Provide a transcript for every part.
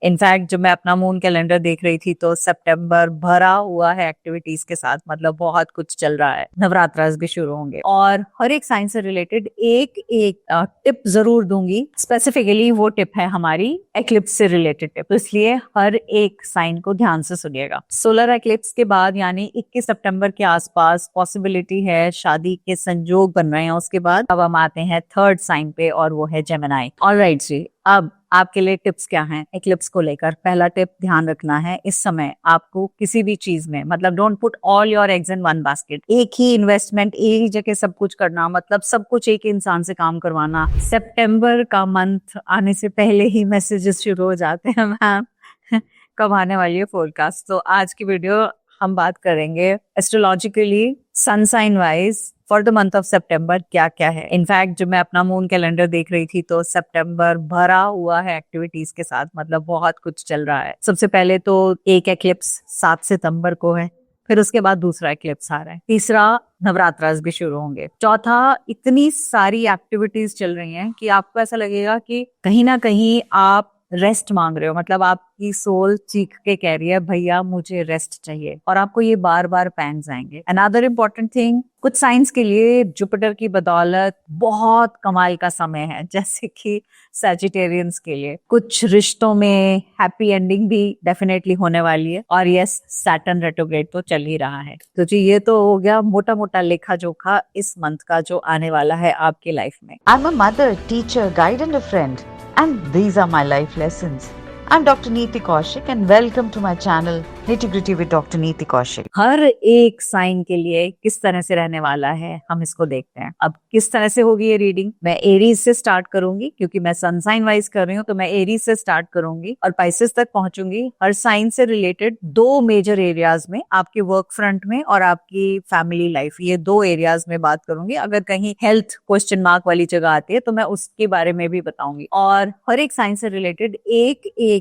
In fact जब मैं अपना मून कैलेंडर देख रही थी तो सितंबर भरा हुआ है एक्टिविटीज के साथ, मतलब बहुत कुछ चल रहा है। नवरात्रास भी शुरू होंगे और हर एक साइन से रिलेटेड एक एक टिप जरूर दूंगी। स्पेसिफिकली वो टिप है हमारी एक्लिप्स से रिलेटेड टिप, तो इसलिए हर एक साइन को ध्यान से सुनिएगा। सोलर एक्लिप्स के बाद यानी 21 सितंबर के आसपास पॉसिबिलिटी है शादी के संजोग बन रहे हैं। उसके बाद अब हम आते हैं थर्ड साइन पे और वो है जेमिनी। ऑलराइट जी, अब आपके लिए टिप्स क्या हैं एक्लिप्स को लेकर। पहला टिप ध्यान रखना है, इस समय आपको किसी भी चीज में, मतलब don't put all your eggs in one basket. एक ही इन्वेस्टमेंट, एक ही जगह सब कुछ करना, मतलब सब कुछ एक ही इंसान से काम करवाना। सितंबर का मंथ आने से पहले ही मैसेजेस शुरू हो जाते हैं मैम कब आने वाली है फोरकास्ट। तो आज की वीडियो हम बात करेंगे astrologically sun sign wise for the month of सितंबर क्या क्या है। इनफैक्ट जब मैं अपना मून कैलेंडर देख रही थी तो सितंबर भरा हुआ है एक्टिविटीज के साथ, मतलब बहुत कुछ चल रहा है। सबसे पहले तो एक एक्लिप्स 7 सितंबर को है, फिर उसके बाद दूसरा एक्लिप्स आ रहा है, तीसरा नवरात्रास भी शुरू होंगे, चौथा, इतनी सारी एक्टिविटीज चल रही हैं कि आपको ऐसा लगेगा कि कहीं ना कहीं आप रेस्ट मांग रहे हो। मतलब आपकी सोल चीख के कह रही है भैया मुझे रेस्ट चाहिए, और आपको ये बार बार पैंस आएंगे। अनदर इम्पोर्टेंट थिंग, कुछ साइंस के लिए जुपिटर की बदौलत बहुत कमाल का समय है, जैसे कि सैजिटेरियंस के लिए कुछ रिश्तों में हैप्पी एंडिंग भी डेफिनेटली होने वाली है। और यस, सैटर्न रेट्रोग्रेड तो चल ही रहा है। तो जी ये तो हो गया मोटा मोटा लेखा जोखा इस मंथ का जो आने वाला है आपकी लाइफ में। I'm a mother, teacher, guide and a friend. And these are my life lessons. I'm Dr. Neeti Kaushik and welcome to my channel Nitty Gritty with Dr. Neeti Kaushik. हर एक sign के लिए किस तरह से रहने वाला है हम इसको देखते हैं। अब किस तरह से होगी ये रीडिंग, मैं एरीज से स्टार्ट करूंगी क्योंकि मैं सन साइन वाइज कर रही हूँ, तो मैं एरीज से स्टार्ट करूंगी और पाइसेस तक पहुंचूंगी। हर साइन से रिलेटेड दो मेजर एरियाज में, आपके वर्क फ्रंट में और आपकी फैमिली लाइफ, ये दो एरियाज में बात करूंगी। अगर कहीं हेल्थ क्वेश्चन मार्क वाली जगह आती है तो मैं उसके बारे में भी बताऊंगी, और हर एक साइन से रिलेटेड एक एक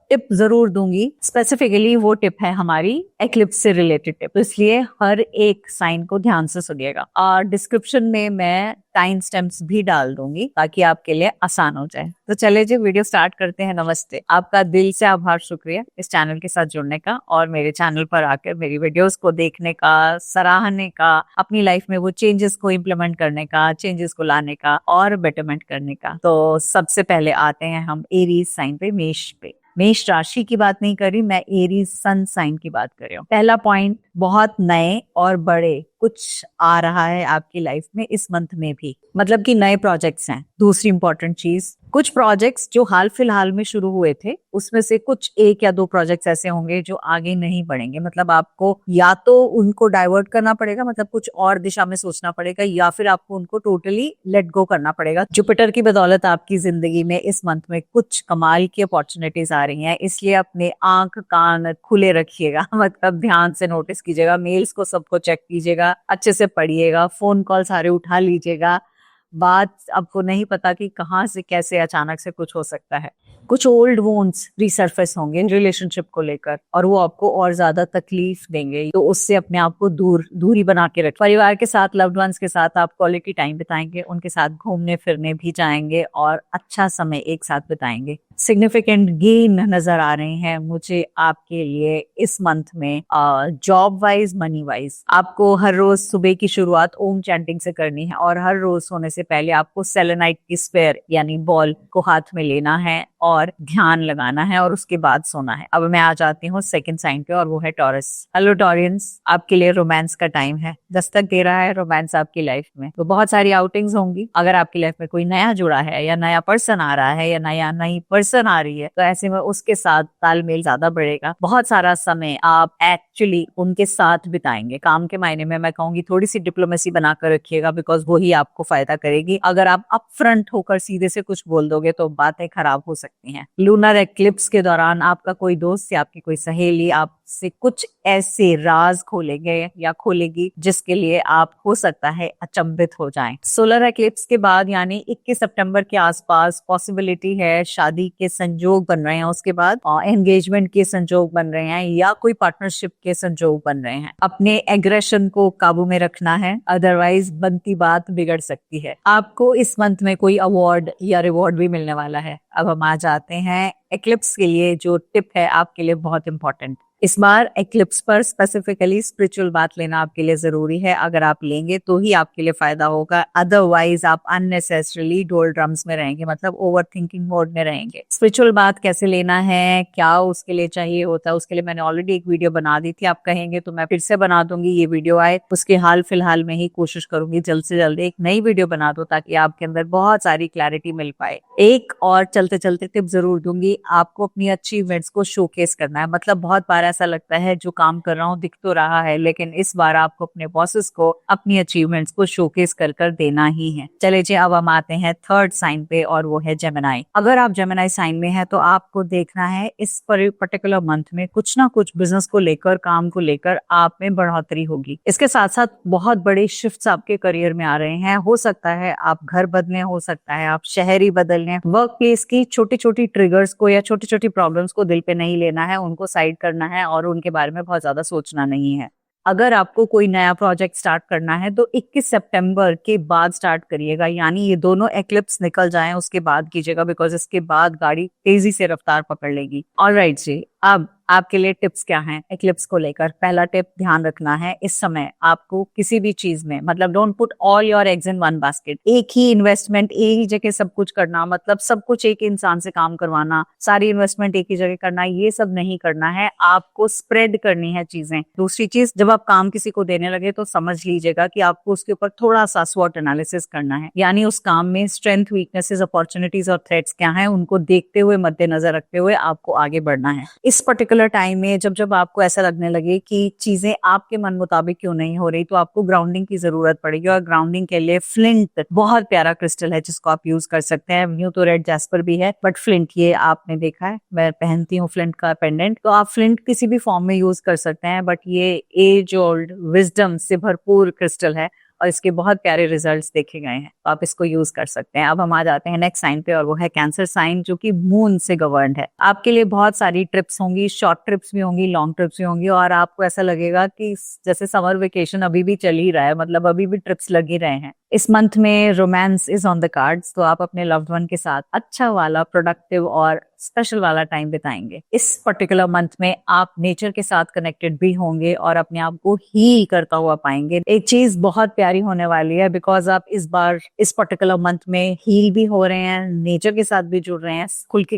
टिप जरूर दूंगी। स्पेसिफिकली वो टिप है हमारी एक्लिप्स से रिलेटेड टिप, तो इसलिए हर एक साइन को ध्यान से सुनिएगा। और डिस्क्रिप्शन में मैं टाइम स्टैम्प्स भी डाल दूंगी ताकि आपके लिए आसान हो जाए। तो चले जी वीडियो स्टार्ट करते हैं। नमस्ते, आपका दिल से आभार, शुक्रिया इस चैनल के साथ जुड़ने का और मेरे चैनल पर आकर मेरी वीडियोस को देखने का, सराहने का, अपनी लाइफ में वो चेंजेस को इम्प्लीमेंट करने का, चेंजेस को लाने का और बेटरमेंट करने का। तो सबसे पहले आते हैं हम एरीज साइन पे, मेष पे। मेष राशि की बात नहीं कर रही मैं, एरीज सन साइन की बात कर रही हूँ। पहला पॉइंट, बहुत नए और बड़े कुछ आ रहा है आपकी लाइफ में इस मंथ में भी, मतलब कि नए प्रोजेक्ट्स हैं। दूसरी इंपॉर्टेंट चीज, कुछ प्रोजेक्ट्स जो हाल फिलहाल में शुरू हुए थे उसमें से कुछ एक या दो प्रोजेक्ट्स ऐसे होंगे जो आगे नहीं बढ़ेंगे। मतलब आपको या तो उनको डाइवर्ट करना पड़ेगा, मतलब कुछ और दिशा में सोचना पड़ेगा, या फिर आपको उनको टोटली लेट गो करना पड़ेगा। जुपिटर की बदौलत आपकी जिंदगी में इस मंथ में कुछ कमाल की अपॉर्चुनिटीज आ रही हैं, इसलिए अपने आंख कान खुले रखिएगा मतलब ध्यान से नोटिस कीजिएगा, मेल्स को सबको चेक कीजिएगा, अच्छे से पढ़िएगा, फोन कॉल सारे उठा लीजिएगा। बात आपको नहीं पता कि कहाँ से कैसे अचानक से कुछ हो सकता है। कुछ ओल्ड वोन्स रिसर्फेस होंगे रिलेशनशिप को लेकर और वो आपको और ज्यादा तकलीफ देंगे, तो उससे अपने आप को दूरी बना के रखें। परिवार के साथ, लव्ड वंस के साथ आप क्वालिटी टाइम बिताएंगे, उनके साथ घूमने फिरने भी जाएंगे और अच्छा समय एक साथ बिताएंगे। सिग्निफिकेंट गेन नजर आ रहे हैं मुझे आपके लिए इस मंथ में। जॉब वाइज, मनी वाइज, आपको हर रोज सुबह की शुरुआत ओम चैंटिंग से करनी है और हर रोज सोने से पहले आपको सेलेनाइट की स्फेयर यानी बॉल को हाथ में लेना है और ध्यान लगाना है और उसके बाद सोना है। अब मैं आ जाती हूँ सेकंड साइन पे और वो है टॉरस। हेलो टॉरियंस, आपके लिए रोमांस का टाइम है, दस्तक दे रहा है रोमांस आपकी लाइफ में। तो बहुत सारी आउटिंग्स होंगी। अगर आपकी लाइफ में कोई नया जुड़ा है या नया पर्सन आ रहा है या नई पर्सन आ रही है तो ऐसे में उसके साथ तालमेल ज्यादा बढ़ेगा। बहुत सारा समय आप एक्चुअली उनके साथ बिताएंगे। काम के मायने में मैं कहूंगी थोड़ी सी डिप्लोमेसी बनाकर रखिएगा, बिकॉज वो ही आपको फायदा करेगी। अगर आप अपफ्रंट होकर सीधे से कुछ बोल दोगे तो बातें खराब हो सकती हैं। लूनर एक्लिप्स के दौरान आपका कोई दोस्त या आपकी कोई सहेली आप से कुछ ऐसे राज खोलेंगे या खोलेगी जिसके लिए आप हो सकता है अचंभित हो जाएं। सोलर एक्लिप्स के बाद यानी 21 सितंबर के आसपास पॉसिबिलिटी है शादी के संजोग बन रहे हैं, उसके बाद एंगेजमेंट के संजोग बन रहे हैं या कोई पार्टनरशिप के संजोग बन रहे हैं। अपने एग्रेशन को काबू में रखना है, अदरवाइज बनती बात बिगड़ सकती है। आपको इस मंथ में कोई अवार्ड या रिवॉर्ड भी मिलने वाला है। अब हम आ जाते हैं एक्लिप्स के लिए जो टिप है आपके लिए बहुत इंपॉर्टेंट। इस बार एक्लिप्स पर स्पेसिफिकली स्पिरिचुअल बात लेना आपके लिए जरूरी है। अगर आप लेंगे तो ही आपके लिए फायदा होगा, अदरवाइज आप अननेसेसरीली डोल ड्रम्स में रहेंगे, मतलब ओवर थिंकिंग मोड में रहेंगे। स्पिरिचुअल बात कैसे लेना है, क्या उसके लिए चाहिए होता है, उसके लिए मैंने ऑलरेडी एक वीडियो बना दी थी। आप कहेंगे तो मैं फिर से बना दूंगी, ये वीडियो आए उसके हाल फिलहाल में ही कोशिश करूंगी जल्द से जल्द एक नई वीडियो बना दो ताकि आपके अंदर बहुत सारी क्लैरिटी मिल पाए। एक और चलते चलते टिप जरूर दूंगी, आपको अपनी अचीवमेंट्स को शोकेस करना है। मतलब बहुत बार ऐसा लगता है जो काम कर रहा हूँ दिख तो रहा है, लेकिन इस बार आपको अपने बॉसेस को अपनी अचीवमेंट्स को शोकेस कर कर देना ही है। चले जी, अब हम आते हैं थर्ड साइन पे और वो है जेमिनी। अगर आप जेमिनी साइन में है तो आपको देखना है इस पर्टिकुलर मंथ में कुछ ना कुछ बिजनेस को लेकर, काम को लेकर आप में बढ़ोतरी होगी। इसके साथ साथ बहुत बड़े शिफ्ट्स आपके करियर में आ रहे हैं। हो सकता है आप घर बदले, हो सकता है आप शहरी बदल लें। वर्क प्लेस की छोटी छोटी ट्रिगर्स को या छोटी छोटी प्रॉब्लम्स को दिल पे नहीं लेना है, उनको साइड करना है और उनके बारे में बहुत ज्यादा सोचना नहीं है। अगर आपको कोई नया प्रोजेक्ट स्टार्ट करना है तो 21 सितंबर के बाद स्टार्ट करिएगा, यानी ये दोनों एक्लिप्स निकल जाएं उसके बाद कीजिएगा, बिकॉज इसके बाद गाड़ी तेजी से रफ्तार पकड़ लेगी। ऑलराइट जी, अब आपके लिए टिप्स क्या हैं एक्लिप्स को लेकर। पहला टिप ध्यान रखना है, इस समय आपको किसी भी चीज में, मतलब don't put all your eggs in one basket. एक ही इन्वेस्टमेंट एक ही जगह सब कुछ करना, मतलब सब कुछ एक इंसान से काम करवाना, सारी इन्वेस्टमेंट एक ही जगह करना, ये सब नहीं करना है। आपको स्प्रेड करनी है चीजें। दूसरी चीज, जब आप काम किसी को देने लगे तो समझ लीजिएगा कि आपको उसके ऊपर थोड़ा सा स्वॉट एनालिसिस करना है, यानी उस काम में स्ट्रेंथ, वीकनेसेस, अपॉर्चुनिटीज और थ्रेट्स क्या हैं, उनको देखते हुए, मद्देनजर रखते हुए आपको आगे बढ़ना है। इस पर्टिकुलर टाइम में जब आपको ऐसा लगने लगे कि चीजें आपके मन मुताबिक क्यों नहीं हो रही, तो आपको ग्राउंडिंग की जरूरत पड़ेगी। और ग्राउंडिंग के लिए फ्लिंट बहुत प्यारा क्रिस्टल है जिसको आप यूज कर सकते हैं। यूं तो रेड जैस्पर भी है, बट फ्लिंट, ये आपने देखा है मैं पहनती हूँ फ्लिंट का पेंडेंट, तो आप फ्लिंट किसी भी फॉर्म में यूज कर सकते हैं। बट ये एज ओल्ड विजडम से भरपूर क्रिस्टल है और इसके बहुत प्यारे रिजल्ट्स देखे गए हैं, तो आप इसको यूज कर सकते हैं। अब हम आ जाते हैं नेक्स्ट साइन पे और वो है कैंसर साइन, जो कि मून से गवर्न्ड है। आपके लिए बहुत सारी ट्रिप्स होंगी, शॉर्ट ट्रिप्स भी होंगी, लॉन्ग ट्रिप्स भी होंगी, और आपको ऐसा लगेगा कि जैसे समर वेकेशन अभी भी चल ही रहा है, मतलब अभी भी ट्रिप्स लग ही रहे हैं। इस मंथ में romance is on the cards, तो आप अपने लव्ड वन के साथ अच्छा वाला, प्रोडक्टिव और स्पेशल वाला टाइम बिताएंगे। इस पर्टिकुलर मंथ में आप नेचर के साथ कनेक्टेड भी होंगे और अपने आप को हील करता हुआ पाएंगे। एक चीज बहुत प्यारी होने वाली है, बिकॉज आप इस बार इस पर्टिकुलर मंथ में हील भी हो रहे हैं, नेचर के साथ भी जुड़ रहे हैं,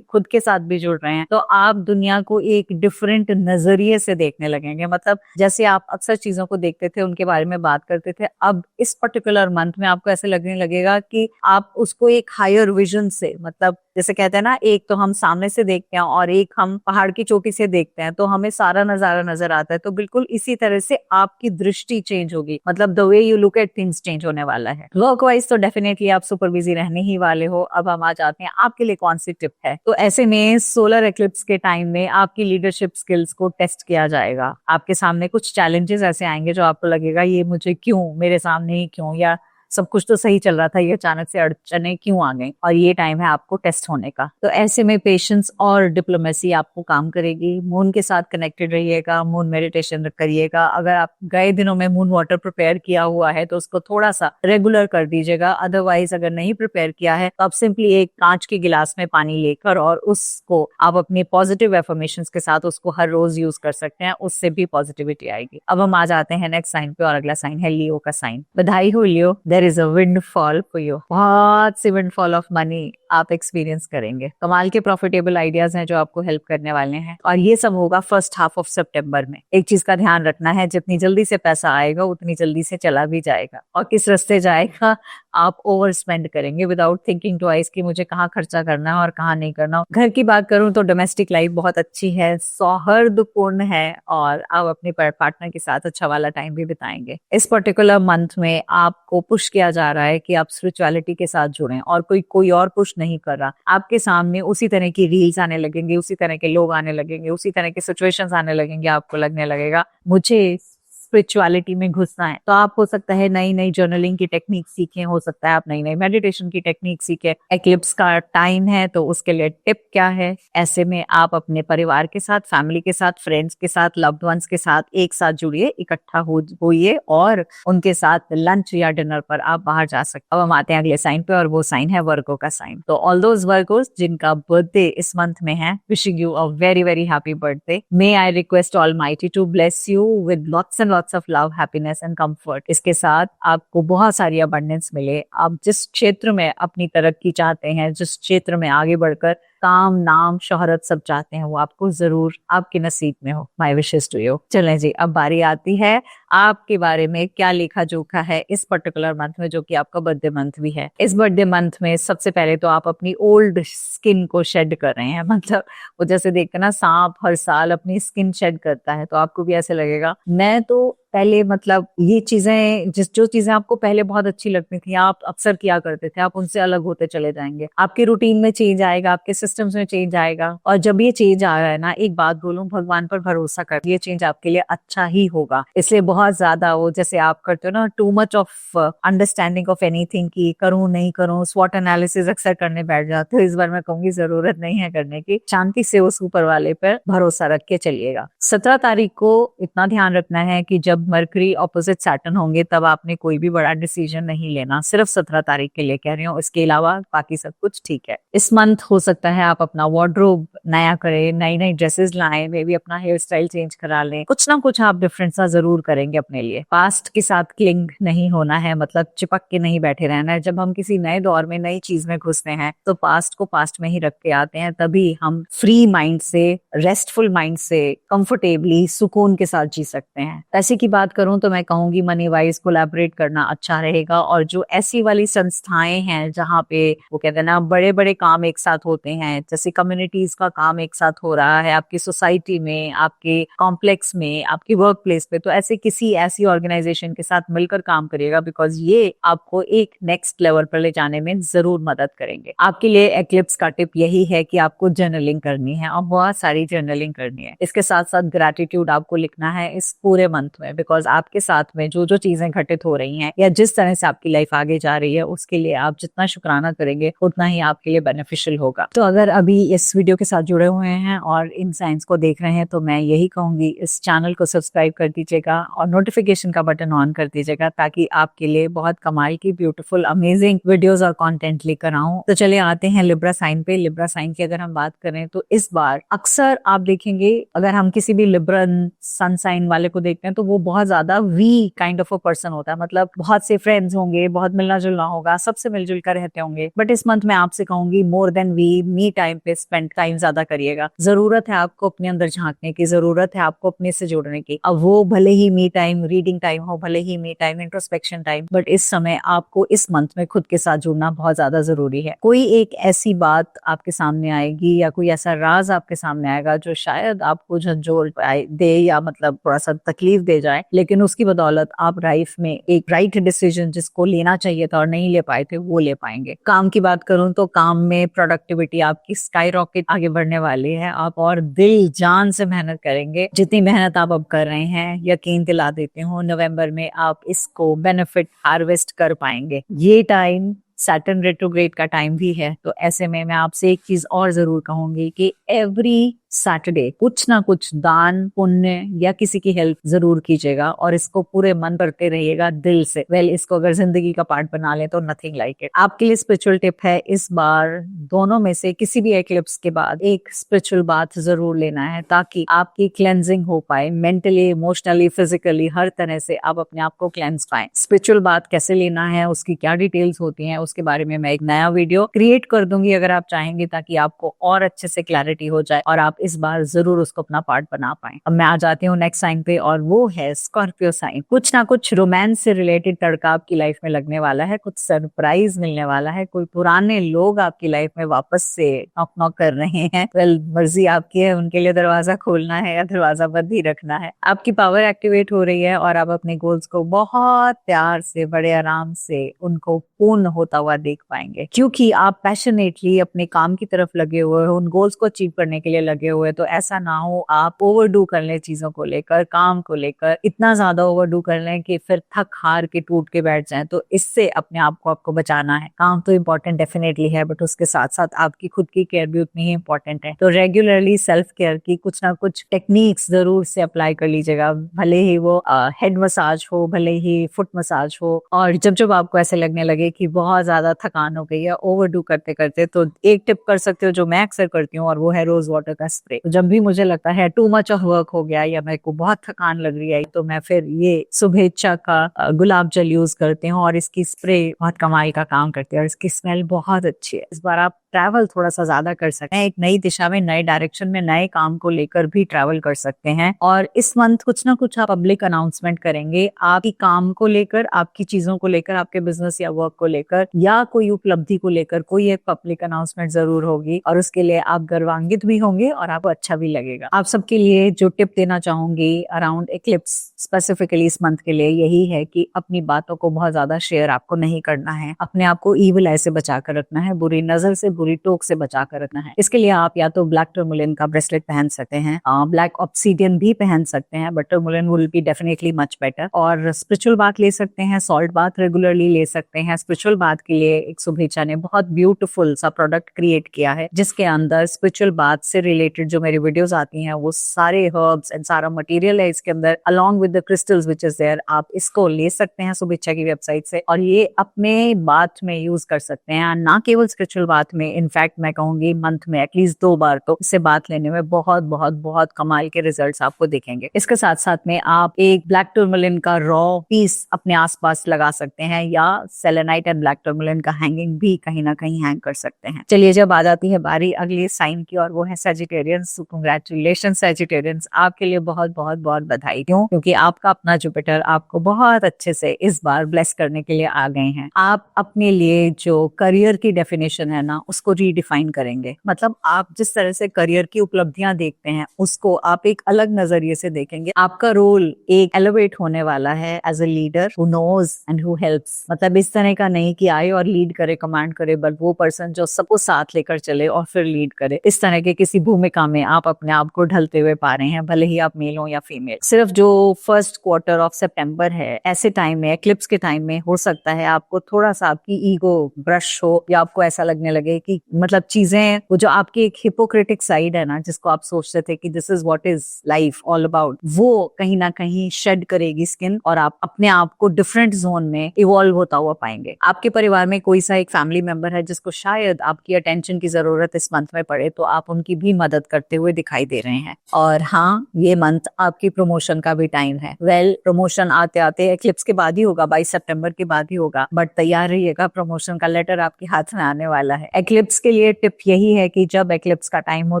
खुद के साथ भी जुड़ रहे हैं, तो आप दुनिया को एक डिफरेंट नजरिए से देखने लगेंगे। मतलब जैसे आप अक्सर चीजों को देखते थे, उनके बारे में बात करते थे, अब इस पर्टिकुलर मंथ में आपको ऐसे लगने लगेगा कि आप उसको एक हायर विजन से, मतलब जैसे कहते हैं ना, एक तो हम सामने से देखते हैं और एक हम पहाड़ की चोटी से देखते हैं, तो हमें सारा नजारा नजर आता है। तो बिल्कुल इसी तरह से आपकी दृष्टि चेंज होगी, मतलब the way you look at things change होने वाला है। वर्क वाइज तो डेफिनेटली आप सुपर बिजी रहने ही वाले हो। अब हम आ जाते हैं आपके लिए कौन सी टिप है। तो ऐसे में सोलर एक्लिप्स के टाइम में आपकी लीडरशिप स्किल्स को टेस्ट किया जाएगा। आपके सामने कुछ चैलेंजेस ऐसे आएंगे जो आपको लगेगा ये मुझे क्यों, मेरे सामने ही क्यों, या सब कुछ तो सही चल रहा था, ये अचानक से अड़चने क्यों आ गई, और ये टाइम है आपको टेस्ट होने का। तो ऐसे में पेशेंस और डिप्लोमेसी आपको काम करेगी। मून के साथ कनेक्टेड रहिएगा, मून मेडिटेशन करिएगा। अगर आप गए दिनों में मून वाटर प्रिपेयर किया हुआ है तो उसको थोड़ा सा रेगुलर कर दीजिएगा। अदरवाइज अगर नहीं प्रिपेयर किया है तो आप सिंपली एक कांच के गिलास में पानी लेकर और उसको आप अपने पॉजिटिव एफर्मेशंस के साथ उसको हर रोज यूज कर सकते हैं, उससे भी पॉजिटिविटी आएगी। अब हम आ जाते हैं नेक्स्ट साइन पे और अगला साइन है लियो का साइन। बधाई हो Leo, there is a windfall for you. बहुत सी विंडफॉल ऑफ मनी आप एक्सपीरियंस करेंगे। कमाल के प्रॉफिटेबल आइडियाज हैं जो आपको हेल्प करने वाले हैं, और ये सब होगा फर्स्ट हाफ ऑफ सितंबर में। एक चीज का ध्यान रखना है, जितनी जल्दी से पैसा आएगा उतनी जल्दी से चला भी जाएगा, और किस रास्ते जाएगा आप ओवर स्पेंड करेंगे विदाउट थिंकिंग ट्वाइस कि मुझे कहाँ खर्चा करना है और कहाँ नहीं करना। घर की बात करूं तो डोमेस्टिक लाइफ बहुत अच्छी है, सौहार्दपूर्ण है और आप अपने पार्टनर के साथ अच्छा वाला टाइम भी बिताएंगे। इस पर्टिकुलर मंथ में आपको पुश किया जा रहा है कि आप स्पिरिचुअलिटी के साथ जुड़ें और कोई और पुश नहीं कर रहा। आपके सामने उसी तरह की रील्स आने लगेंगे, उसी तरह के लोग आने लगेंगे, उसी तरह के सिचुएशंस आने लगेंगे, आपको लगने लगेगा मुझे स्पिरिचुअलिटी में घुसना है। तो आप हो सकता है नई नई जर्नलिंग की टेक्निक सीखें, हो सकता है आप नई नई मेडिटेशन की टेक्निक सीखें। एक्लिप्स का टाइम है तो उसके लिए टिप क्या है, ऐसे में आप अपने परिवार के साथ, फैमिली के साथ, फ्रेंड्स के साथ, लव्ड वंस के साथ एक साथ जुड़िए, इकट्ठा होइए और उनके साथ लंच या डिनर पर आप बाहर जा सकते। अब हम आते हैं अगले साइन पे और वो साइन है वर्गो का साइन। तो ऑल दोज वर्गोस जिनका बर्थडे इस मंथ में है, wishing you a very very happy birthday. May I request almighty to bless you with lots and lots of love, happiness and comfort. इसके साथ आपको बहुत सारी अबंडेंस मिले। आप जिस क्षेत्र में अपनी तरक्की चाहते हैं, जिस क्षेत्र में आगे बढ़कर काम, नाम, शोहरत सब चाहते हैं, वो आपको जरूर आपके नसीब में हो। My wishes to you. चलें जी, अब बारी आती है आपके बारे में क्या लेखा जोखा है इस पर्टिकुलर मंथ में, जो कि आपका बर्थडे मंथ भी है। इस बर्थडे मंथ में सबसे पहले तो आप अपनी ओल्ड स्किन को शेड कर रहे हैं। मतलब वो जैसे देखते ना, सांप हर साल अपनी स्किन शेड करता है, तो आपको भी ऐसे लगेगा। मैं तो पहले मतलब ये चीजें जो चीजें आपको पहले बहुत अच्छी लगती थी, आप अक्सर किया करते थे, आप उनसे अलग होते चले जाएंगे। आपके रूटीन में चेंज आएगा, आपके सिस्टम्स में चेंज आएगा। और जब ये चेंज आ रहा है ना, एक बात बोलूं, भगवान पर भरोसा कर, ये चेंज आपके लिए अच्छा ही होगा। इसलिए बहुत ज्यादा वो जैसे आप करते हो ना, too much of understanding of anything की करूं नहीं करूं, स्वॉट एनालिसिस अक्सर करने बैठ जाते हो। इस बार मैं कहूंगी जरूरत नहीं है करने की। शांति से उस ऊपर वाले पर भरोसा रख के चलिएगा। 17 तारीख को इतना ध्यान रखना है कि जब मरकरी ऑपोजिट सैटर्न होंगे तब आपने कोई भी बड़ा डिसीजन नहीं लेना। सिर्फ 17 तारीख के लिए कह रही हूँ, इसके अलावा बाकी सब कुछ ठीक है। इस मंथ हो सकता है आप अपना वार्डरोब नया करें, नई नई ड्रेसेस लाएं, मे भी अपना हेयर स्टाइल चेंज करा लें। कुछ ना कुछ आप डिफरेंस सा जरूर करेंगे अपने लिए। पास्ट के साथ क्लिंग नहीं होना है, मतलब चिपक के नहीं बैठे रहना है। जब हम किसी नए दौर में, नई चीज में घुसते हैं तो पास्ट को पास्ट में ही रख के आते हैं, तभी हम फ्री माइंड से, रेस्टफुल माइंड से, कंफर्टेबली, सुकून के साथ जी सकते हैं। पैसे की बात करूं तो मैं कहूंगी मनी वाइज कोलैबोरेट करना अच्छा रहेगा। और जो ऐसी वाली संस्थाएं हैं जहाँ पे वो कहते हैं ना, बड़े बड़े काम एक साथ होते हैं, जैसे कम्युनिटीज का काम एक साथ हो रहा है आपकी सोसाइटी में, आपके कॉम्प्लेक्स में, आपकी वर्क प्लेस पे, तो ऐसे किसी ऐसी ऑर्गेनाइजेशन के साथ मिलकर काम करिएगा, बिकॉज ये आपको एक नेक्स्ट लेवल पर ले जाने में जरूर मदद करेंगे। आपके लिए एक्लिप्स का टिप यही है कि आपको जर्नलिंग करनी है और बहुत सारी जर्नलिंग करनी है। इसके साथ साथ ग्रैटिट्यूड आपको लिखना है इस पूरे मंथ में, बिकॉज आपके साथ में जो जो चीजें घटित हो रही हैं या जिस तरह से आपकी लाइफ आगे जा रही है, उसके लिए आप जितना शुक्राना करेंगे उतना ही आपके लिए बेनिफिशियल होगा। तो अगर अभी इस वीडियो के साथ जुड़े हुए हैं और इन साइंस को देख रहे हैं तो मैं यही कहूंगी, इस चैनल को सब्सक्राइब कर दीजिएगा और नोटिफिकेशन का बटन ऑन कर दीजिएगा, ताकि आपके लिए बहुत कमाल की, ब्यूटीफुल, अमेजिंग वीडियोस और कंटेंट लेकर आऊं। तो चलिए आते हैं लिब्रा साइन पे। लिब्रा साइन की अगर हम बात करें तो इस बार अक्सर आप देखेंगे, अगर हम किसी भी लिब्रन सन साइन वाले को देखते हैं तो वो बहुत ज्यादा we kind of a person होता है। मतलब बहुत से फ्रेंड्स होंगे, बहुत मिलना जुलना होगा, सबसे मिलजुल कर रहते होंगे। बट इस मंथ में आपसे कहूंगी more than we, me time पे स्पेंड टाइम ज्यादा करिएगा। जरूरत है आपको अपने अंदर झांकने की, जरूरत है आपको अपने से जुड़ने की। अब वो भले ही मी टाइम रीडिंग टाइम हो, भले ही me time introspection time, but इस समय आपको इस मंथ में खुद के साथ जुड़ना बहुत ज्यादा जरूरी है। कोई एक ऐसी बात आपके सामने आएगी या कोई ऐसा राज आपके सामने आएगा जो शायद आपको झंझोर दे या मतलब थोड़ा सा तकलीफ दे जाए, लेकिन उसकी बदौलत आप लाइफ में एक राइट डिसीजन जिसको लेना चाहिए था और नहीं ले पाए थे, वो ले पाएंगे। काम की बात करूं तो काम में प्रोडक्टिविटी आपकी स्काई रॉकेट आगे बढ़ने वाली है। आप और दिल जान से मेहनत करेंगे। जितनी मेहनत आप अब कर रहे हैं, यकीन दिला देती हूँ, नवंबर में आप इसको बेनिफिट हार्वेस्ट कर पाएंगे। ये टाइम सैटर्न रेट्रोग्रेड का टाइम भी है, तो ऐसे में मैं आपसे एक चीज और जरूर कहूंगी कि एवरी सैटरडे कुछ ना कुछ दान पुण्य या किसी की हेल्प जरूर कीजिएगा और इसको पूरे मन करते रहिएगा, दिल से। इसको अगर जिंदगी का पार्ट बना ले तो नथिंग लाइक इट। आपके लिए स्पिरिचुअल टिप है, इस बार दोनों में से किसी भी एक्लिप्स के बाद एक स्पिरिचुअल बात जरूर लेना है, ताकि आपकी क्लेंजिंग हो पाए, मेंटली, इमोशनली, फिजिकली, हर तरह से आप अपने आप को क्लेंस पाए। स्पिरिचुअल बात कैसे लेना है, उसकी क्या डिटेल्स होती हैं, उसके बारे में मैं एक नया वीडियो क्रिएट कर दूंगी अगर आप चाहेंगे, ताकि आपको और अच्छे से क्लैरिटी हो जाए और आप इस बार जरूर उसको अपना पार्ट बना पाए। अब मैं आ जाती हूँ नेक्स्ट साइन पे, और वो है स्कॉर्पियो साइन। कुछ ना कुछ रोमांस से रिलेटेड तड़का आपकी लाइफ में लगने वाला है, कुछ सरप्राइज मिलने वाला है, कोई पुराने लोग आपकी लाइफ में वापस से नॉक नॉक कर रहे हैं। वेल, मर्जी आपकी है उनके लिए दरवाजा खोलना है या दरवाजा बंद ही रखना है। आपकी पावर एक्टिवेट हो रही है और आप अपने गोल्स को बहुत प्यार से, बड़े आराम से उनको पूर्ण होता हुआ देख पाएंगे, क्योंकि आप पैशनेटली अपने काम की तरफ लगे हुए हो, उन गोल्स को अचीव करने के लिए लगे हुए। तो ऐसा ना हो आप ओवरडू कर लें चीजों को लेकर, काम को लेकर, इतना ज्यादा ओवरडू कर लें कि फिर थक हार के टूट के बैठ जाएं। तो इससे अपने आप को आपको बचाना है। काम तो इम्पोर्टेंट डेफिनेटली है, बट उसके साथ साथ आपकी खुद की केयर भी उतनी ही इम्पोर्टेंट है। तो रेगुलरली सेल्फ केयर की कुछ ना कुछ टेक्निक्स जरूर से अप्लाई कर लीजिएगा, भले ही वो हेड मसाज हो, भले ही फुट मसाज हो। और जब जब आपको ऐसे लगने लगे कि बहुत ज्यादा थकान हो गई है ओवरडू करते करते, तो एक टिप कर सकते हो जो मैं अक्सर करती हूँ, और वो है रोज वाटर का स्प्रे। तो जब भी मुझे लगता है टू मच ऑफ वर्क हो गया या मेरे को बहुत थकान लग रही है, तो मैं फिर ये शुभेच्छा का गुलाब जल यूज करती हूँ, और इसकी स्प्रे बहुत कमाल का काम करती है और इसकी स्मेल बहुत अच्छी है। इस बार आप ट्रैवल थोड़ा सा ज्यादा कर सकते हैं, एक नई दिशा में, नए डायरेक्शन में, नए काम को लेकर भी ट्रैवल कर सकते हैं। और इस मंथ कुछ ना कुछ आप पब्लिक अनाउंसमेंट करेंगे आपकी काम को लेकर, आपकी चीजों को लेकर, आपके बिजनेस या वर्क को लेकर, या कोई उपलब्धि को लेकर कोई एक पब्लिक अनाउंसमेंट जरूर होगी, और उसके लिए आप गर्वान्वित भी होंगे और आपको अच्छा भी लगेगा। आप सबके लिए जो टिप देना चाहूंगी अराउंड एक्लिप्स स्पेसिफिकली इस मंथ के लिए यही है कि अपनी बातों को बहुत ज्यादा शेयर आपको नहीं करना है, अपने आप को ईविल आई से बचा कर रखना है, बुरी नजर से, बुरी टोक से बचा कर रखना है। इसके लिए आप या तो ब्लैक टर्मोलिन का ब्रेसलेट पहन सकते हैं, ब्लैक ऑब्सीडियन भी पहन सकते हैं, but tourmaline will be definitely much better. और स्पिरिचुअल बात ले सकते हैं, सॉल्ट बात रेगुलरली ले सकते हैं। स्पिरिचुअल बात के लिए एक शुभेच्छा ने बहुत ब्यूटीफुल सा प्रोडक्ट क्रिएट किया है, जिसके अंदर स्पिरिचुअल बात से रिलेटेड जो मेरी वीडियोस आती हैं वो सारे हर्ब्स एंड सारा मटेरियल है इसके अंदर, along with the crystals which is there. आप इसको ले सकते हैं शुभेच्छा की वेबसाइट से, और ये अपने बात में यूज कर सकते हैं, ना केवल स्पिरिचुअल बात में। इनफैक्ट मैं कहूंगी मंथ में एटलीस्ट 2 बार तो इससे बात लेने में बहुत बहुत बहुत कमाल के रिजल्ट्स आपको दिखेंगे। इसके साथ साथ में आप एक ब्लैक टर्मोलिन का रॉ पीस अपने आसपास लगा सकते हैं, या सेलेनाइट एंड ब्लैक टर्मोलिन का हैंगिंग भी कहीं ना कहीं हैंग कर सकते हैं। चलिए, जब आ जाती है बारी अगली साइन की, और वो है सैजिटेरियंस। कंग्रेचुलेशन सैजिटेरियंस, आपके लिए बहुत बहुत बहुत बधाई। क्यों? क्योंकि आपका अपना जुपिटर आपको बहुत अच्छे से इस बार ब्लेस करने के लिए आ गए हैं। आप अपने लिए जो करियर की डेफिनेशन है ना, उसको रीडिफाइन करेंगे। मतलब आप जिस तरह से करियर की उपलब्धियां देखते हैं उसको आप एक अलग नजरिए से देखेंगे। आपका रोल एक एलिवेट होने वाला है as a leader who knows and who helps. मतलब इस तरह का नहीं कि आए और लीड करे, कमांड करे, बट वो पर्सन जो सबको साथ लेकर चले और फिर लीड करे। इस तरह के किसी भूमिका में आप अपने आप को ढलते हुए पा रहे हैं, भले ही आप मेल हो या फीमेल। सिर्फ जो फर्स्ट क्वार्टर ऑफ सितंबर है, ऐसे टाइम में, एक्लिप्स के टाइम में हो सकता है आपको थोड़ा सा आपकी ईगो ब्रश हो, या आपको ऐसा लगने लगे कि मतलब चीजें, वो जो आपकी एक हिपोक्रेटिक साइड है ना, जिसको आप सोचते थे कि this is what is life all about, वो कहीं ना कहीं शेड करेगी स्किन, और आप अपने आप को डिफरेंट जोन में इवॉल्व होता हुआ पाएंगे। आपके परिवार में कोई सा एक फैमिली मेंबर है जिसको शायद आपकी अटेंशन की जरूरत इस मंथ में पड़े, तो आप उनकी भी मदद करते हुए दिखाई दे रहे हैं। और हाँ, ये मंथ आपकी प्रमोशन का भी टाइम है। वेल, प्रमोशन आते आते एक्लिप्स के बाद ही होगा, 22 सितंबर के बाद ही होगा, बट तैयार रहिएगा, प्रमोशन का लेटर आपके हाथ में आने वाला है। एक्लिप्स के लिए टिप यही है कि जब एक्लिप्स का टाइम हो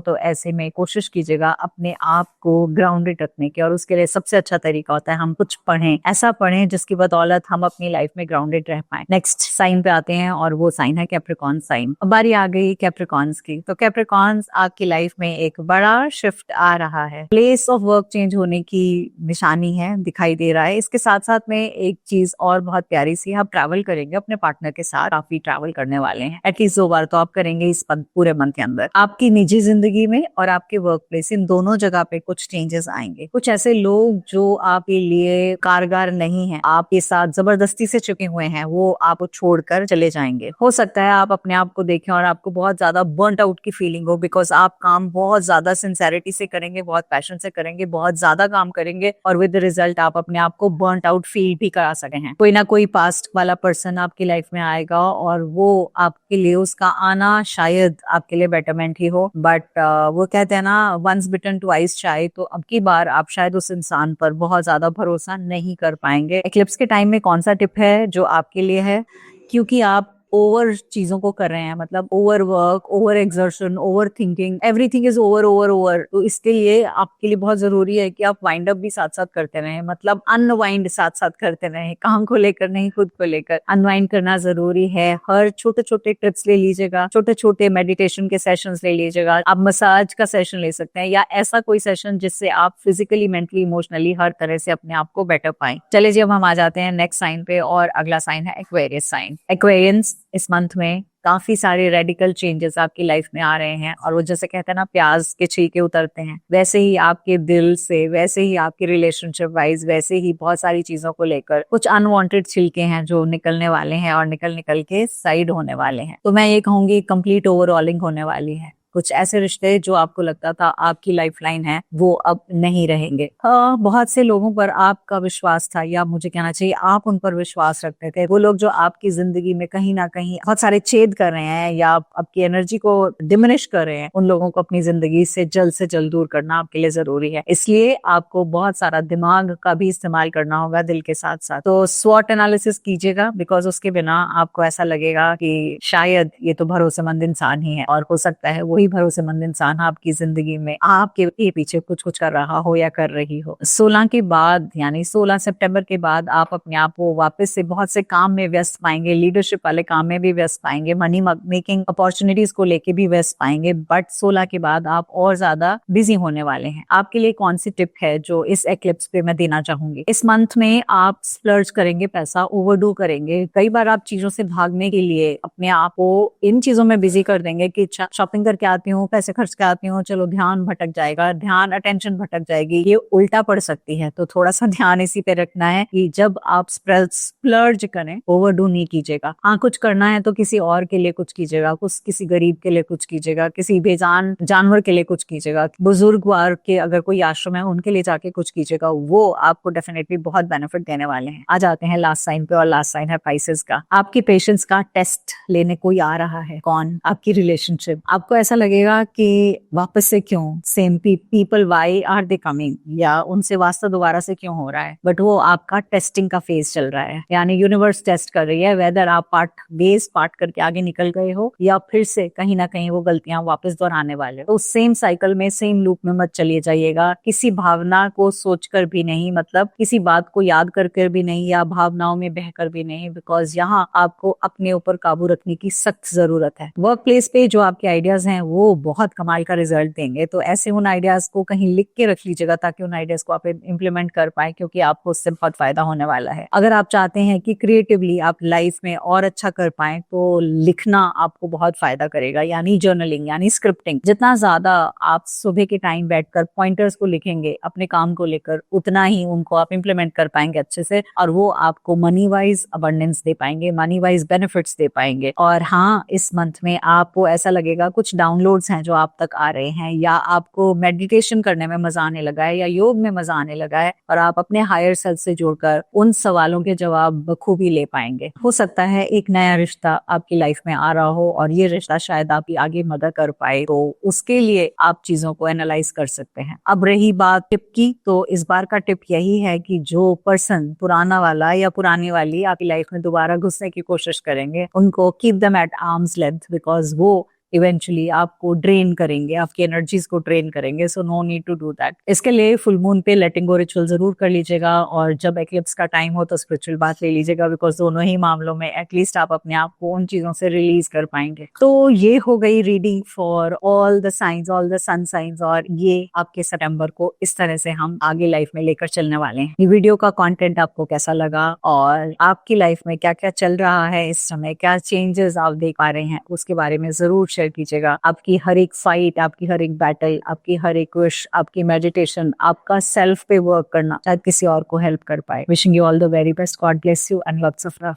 तो ऐसे में कोशिश कीजिएगा अपने आप को ग्राउंडेड रखने की, और उसके लिए सबसे अच्छा तरीका होता है हम कुछ पढ़ें, ऐसा पढ़ें जिसकी बदौलत हम अपनी लाइफ में ग्राउंडेड रह पाए। नेक्स्ट साइन पे आते हैं, और वो साइन है कैप्रिकॉर्न साइन। अब बारी आ गई कैप्रिकॉर्न्स की। तो कैप्रिकॉर्न्स, आपकी लाइफ में एक बड़ा शिफ्ट आ रहा है, प्लेस ऑफ वर्क चेंज होने की निशानी है, दिखाई दे रहा है। इसके साथ साथ में एक चीज और बहुत प्यारी सी, आप ट्रैवल करेंगे अपने पार्टनर के साथ, काफी ट्रैवल करने वाले हैं, एटलीस्ट 2 बार तो आप करेंगे इस पूरे मंथ के अंदर। आपकी निजी जिंदगी में और आपके वर्क प्लेस, इन दोनों जगह पे कुछ चेंजेस आएंगे। कुछ ऐसे लोग जो आपके लिए कारगर नहीं है, आपके साथ जबरदस्ती से चुके हुए हैं, वो आपको छोड़कर चले जाएंगे। हो सकता है आप अपने आप को देखें और आपको बहुत ज्यादा बर्नट आउट की फीलिंग हो, बिकॉज आप काम बहुत ज्यादा सिंसेरिटी से करेंगे, बहुत पैशन से करेंगे, बहुत ज्यादा काम करेंगे, और विद रिजल्ट आप अपने आप को बर्नट आउट फील भी करा सके हैं। कोई ना कोई पास्ट वाला पर्सन आपकी लाइफ में आएगा, और वो आपके लिए, उसका आना शायद आपके लिए बेटरमेंट ही हो, बट वो कहते हैं ना, वंस बिटन ट्वाइस शाय। तो अब की बार आप शायद उस इंसान पर बहुत ज्यादा भरोसा नहीं कर पाएंगे। एक्लिप्स के टाइम में कौन सा टिप है जो आपके लिए है? क्योंकि आप ओवर चीजों को कर रहे हैं, मतलब over work, over exertion, over thinking, everything is over over over. तो इसके लिए आपके लिए बहुत जरूरी है कि आप वाइंड अप भी साथ साथ करते रहें, मतलब अनवाइंड साथ साथ करते रहें, काम को लेकर नहीं खुद को लेकर। अनवाइंड करना जरूरी है। हर छोटे छोटे टिप्स ले लीजिएगा, छोटे छोटे मेडिटेशन के सेशंस ले लीजिएगा, आप मसाज का सेशन ले सकते हैं या ऐसा कोई सेशन जिससे आप फिजिकली, मेंटली, इमोशनली हर तरह से अपने आप को बेटर पाएं। चलिए जी, अब हम आ जाते हैं नेक्स्ट साइन पे, और अगला साइन है एक्वेरियस साइन। एक्वेरियंस इस मंथ में काफी सारे रेडिकल चेंजेस आपकी लाइफ में आ रहे हैं, और वो जैसे कहते हैं ना, प्याज के छिलके उतरते हैं, वैसे ही आपके दिल से, वैसे ही आपके रिलेशनशिप वाइज, वैसे ही बहुत सारी चीजों को लेकर कुछ अनवांटेड छिलके हैं जो निकलने वाले हैं और निकल निकल के साइड होने वाले हैं। तो मैं ये कहूंगी कंप्लीट ओवरऑलिंग होने वाली है। कुछ ऐसे रिश्ते जो आपको लगता था आपकी लाइफलाइन है, वो अब नहीं रहेंगे। बहुत से लोगों पर आपका विश्वास था, या मुझे कहना चाहिए आप उन पर विश्वास रखते थे। वो लोग जो आपकी जिंदगी में कहीं ना कहीं बहुत सारे छेद कर रहे हैं या आपकी एनर्जी को डिमिनिश कर रहे हैं, उन लोगों को अपनी जिंदगी से जल्द दूर करना आपके लिए जरूरी है। इसलिए आपको बहुत सारा दिमाग का भी इस्तेमाल करना होगा दिल के साथ साथ। तो स्वॉट एनालिसिस कीजिएगा, बिकॉज उसके बिना आपको ऐसा लगेगा कि शायद ये तो भरोसेमंद इंसान ही है, और हो सकता है वही भरोसेमंद इंसान आपकी जिंदगी में आपके पीछे कुछ कुछ कर रहा हो या कर रही हो। 16 के बाद, यानी 16 सितंबर के बाद आप अपने आप को वापस से बहुत से काम में व्यस्त पाएंगे, लीडरशिप वाले काम में भी व्यस्त पाएंगे, मनी मेकिंग अपॉर्चुनिटीज को लेके भी व्यस्त पाएंगे। बट 16 के बाद आप और ज्यादा बिजी होने वाले हैं। आपके लिए कौन सी टिप है जो इस एक्लिप्स पे मैं देना चाहूंगी? इस मंथ में आप स्प्लर्ज करेंगे, पैसा ओवरडू करेंगे। कई बार आप चीजों से भागने के लिए अपने आप को इन चीजों में बिजी कर देंगे कि शॉपिंग करके आती हूँ, पैसे खर्च के आती हूँ, चलो ध्यान भटक जाएगा, ध्यान अटेंशन भटक जाएगी, ये उल्टा पड़ सकती है। तो थोड़ा सा ध्यान इसी पे रखना है कि जब आप स्प्लर्ज करें, ओवरडू नहीं कीजिएगा। हाँ, कुछ करना है तो किसी और के लिए कुछ कीजिएगा, किसी गरीब के लिए कुछ कीजिएगा, किसी बेजान जानवर के लिए कुछ कीजिएगा, बुजुर्ग वार के अगर कोई आश्रम है उनके लिए जाके कुछ कीजिएगा, वो आपको डेफिनेटली बहुत बेनिफिट देने वाले हैं। आ जाते हैं लास्ट साइन पे, और लास्ट साइन है पाइसेस का। आपकी पेशेंस का टेस्ट लेने कोई आ रहा है। कौन? आपकी रिलेशनशिप। आपको ऐसा लगेगा कि वापस से क्यों same people, why are they coming, या उनसे वास्ता दोबारा से क्यों हो रहा है। बट वो आपका टेस्टिंग का फेज चल रहा है, यानी यूनिवर्स टेस्ट कर रही है वेदर आप पार्ट करके आगे निकल गए हो, या फिर से कहीं ना कहीं वो गलतियां वापस दोहराने वाले हो। तो सेम साइकिल में, सेम लूप में मत चलिए जाइएगा। किसी भावना को सोचकर भी नहीं, मतलब किसी बात को याद कर भी नहीं, या भावनाओं में बहकर भी नहीं, बिकॉज यहाँ आपको अपने ऊपर काबू रखने की सख्त जरूरत है। वर्क प्लेस पे जो आपके आइडियाज हैं वो बहुत कमाल का रिजल्ट देंगे, तो ऐसे उन आइडियाज को कहीं लिख के रख लीजिएगा ताकि उन आइडियाज को आप इम्प्लीमेंट कर पाए, क्योंकि आपको उससे बहुत फायदा होने वाला है। अगर आप चाहते हैं कि क्रिएटिवली आप लाइफ में और अच्छा कर पाए, तो लिखना आपको बहुत फायदा करेगा, यानी जर्नलिंग, यानी स्क्रिप्टिंग। जितना ज्यादा आप सुबह के टाइम बैठकर पॉइंटर्स को लिखेंगे अपने काम को लेकर, उतना ही उनको आप इम्प्लीमेंट कर पाएंगे अच्छे से, और वो आपको मनी वाइज अबंडेंस दे पाएंगे, मनी वाइज बेनिफिट्स दे पाएंगे। और हाँ, इस मंथ में आपको ऐसा लगेगा कुछ डाउनलोड्स हैं जो आप तक आ रहे हैं, या आपको मेडिटेशन करने में मजा आने लगा है, या योग में मजा आने लगा है, और आप अपने हायर सेल्फ से जुड़कर उन सवालों के जवाब बखूबी ले पाएंगे। हो सकता है एक नया रिश्ता आपकी लाइफ में आ रहा हो, और ये रिश्ता शायद आपकी आगे मदद कर पाए, तो उसके लिए आप चीजों को एनालाइज कर सकते हैं। अब रही बात टिप की, तो इस बार का टिप यही है कि जो पर्सन पुराना वाला या पुरानी वाली आपकी लाइफ में दोबारा घुसने की कोशिश करेंगे, उनको keep them at arms length, because वो इवेंचुअली आपको ड्रेन करेंगे, आपकी एनर्जीज को ड्रेन करेंगे। So no need to do that. इसके लिए फुल मून पे लेटिंग गो रिचुअल जरूर कर लीजिएगा, और जब एक्लिप्स का टाइम हो तो स्पिरिचुअल बात ले लीजिएगा, बिकॉज दोनों ही मामलों में एटलीस्ट आप अपने आप को उन चीजों से रिलीज कर पाएंगे। तो ये हो गई reading for all the signs, all the sun signs, और ये आपके सितंबर को इस तरह से हम आगे लाइफ में लेकर चलने वाले हैं। ये वीडियो का कंटेंट आपको कैसा लगा, और आपकी लाइफ में क्या क्या चल रहा है इस समय, क्या चेंजेस आप देख पा रहे हैं, उसके बारे में जरूर शेयर कीजिएगा। आपकी हर एक फाइट, आपकी हर एक बैटल, आपकी हर एक विश, आपकी मेडिटेशन, आपका सेल्फ पे वर्क करना शायद किसी और को हेल्प कर पाए। Wishing you all the very best. God bless you and lots of love.